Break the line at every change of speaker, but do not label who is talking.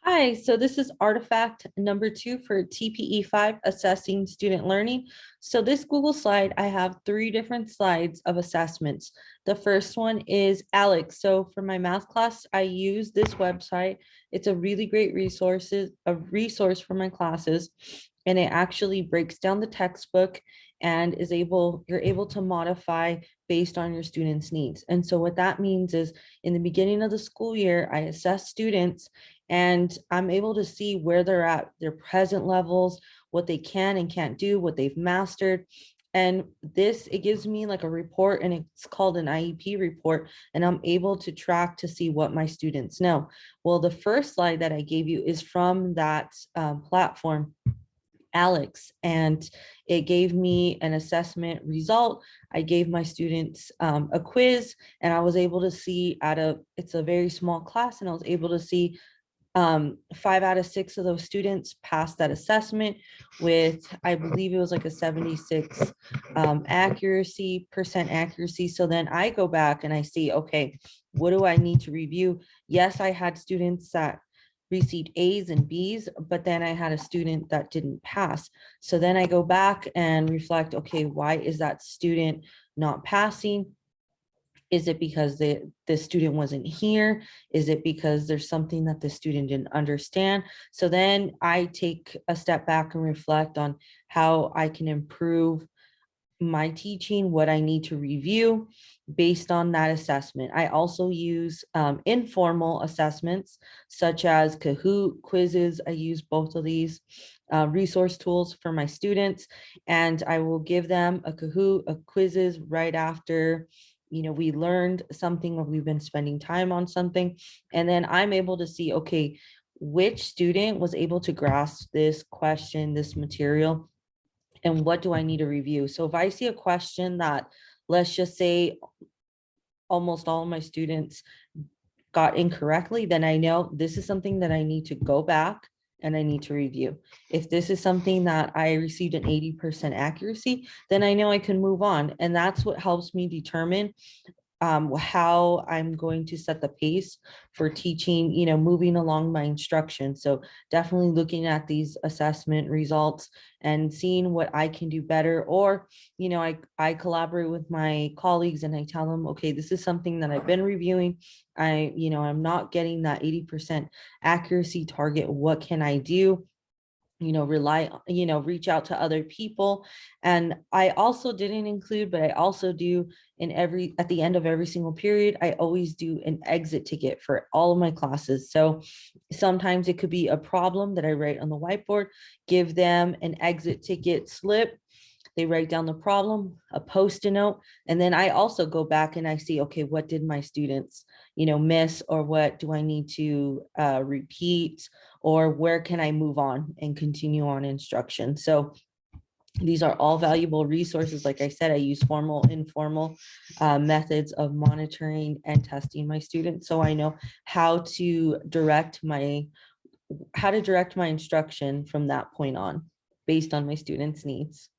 Hi, so this is artifact number 2 for TPE 5, assessing student learning. So this Google slide, I have 3 different slides of assessments. The first one is Alex. So for my math class, I use this website. It's a really great resource for my classes. And it actually breaks down the textbook and you're able to modify based on your students' needs. And so what that means is in the beginning of the school year, I assess students and I'm able to see where they're at, their present levels, what they can and can't do, what they've mastered. And it gives me like a report, and it's called an IEP report, and I'm able to track to see what my students know. Well, the first slide that I gave you is from that platform, Alex, and it gave me an assessment result. I gave my students a quiz, and I was able to see it's a very small class, and I was able to see 5 out of 6 of those students passed that assessment with, I believe it was like a 76 percent accuracy. So then I go back and I see, okay, what do I need to review? Yes, I had students that received A's and B's, but then I had a student that didn't pass. So then I go back and reflect, okay, why is that student not passing? Is it because the student wasn't here? Is it because there's something that the student didn't understand? So then I take a step back and reflect on how I can improve my teaching, what I need to review based on that assessment. I also use informal assessments such as Kahoot, quizzes. I use both of these resource tools for my students, and I will give them a Kahoot, a quizzes right after we learned something or we've been spending time on something. And then I'm able to see, okay, which student was able to grasp this question, this material, and what do I need to review? So if I see a question that, let's just say, almost all of my students got incorrectly, then I know this is something that I need to go back and I need to review. If this is something that I received an 80% accuracy, then I know I can move on. And that's what helps me determine how I'm going to set the pace for teaching, moving along my instruction. So definitely looking at these assessment results and seeing what I can do better. Or, I collaborate with my colleagues and I tell them, okay, this is something that I've been reviewing. I'm not getting that 80% accuracy target. What can I do? Reach out to other people. And I also didn't include, but I also do at the end of every single period, I always do an exit ticket for all of my classes. So sometimes it could be a problem that I write on the whiteboard, give them an exit ticket slip. They write down the problem, a post-it note, and then I also go back and I see, okay, what did my students, miss, or what do I need to repeat, or where can I move on and continue on instruction? So these are all valuable resources. Like I said, I use formal, informal methods of monitoring and testing my students, so I know how to direct my instruction from that point on, based on my students' needs.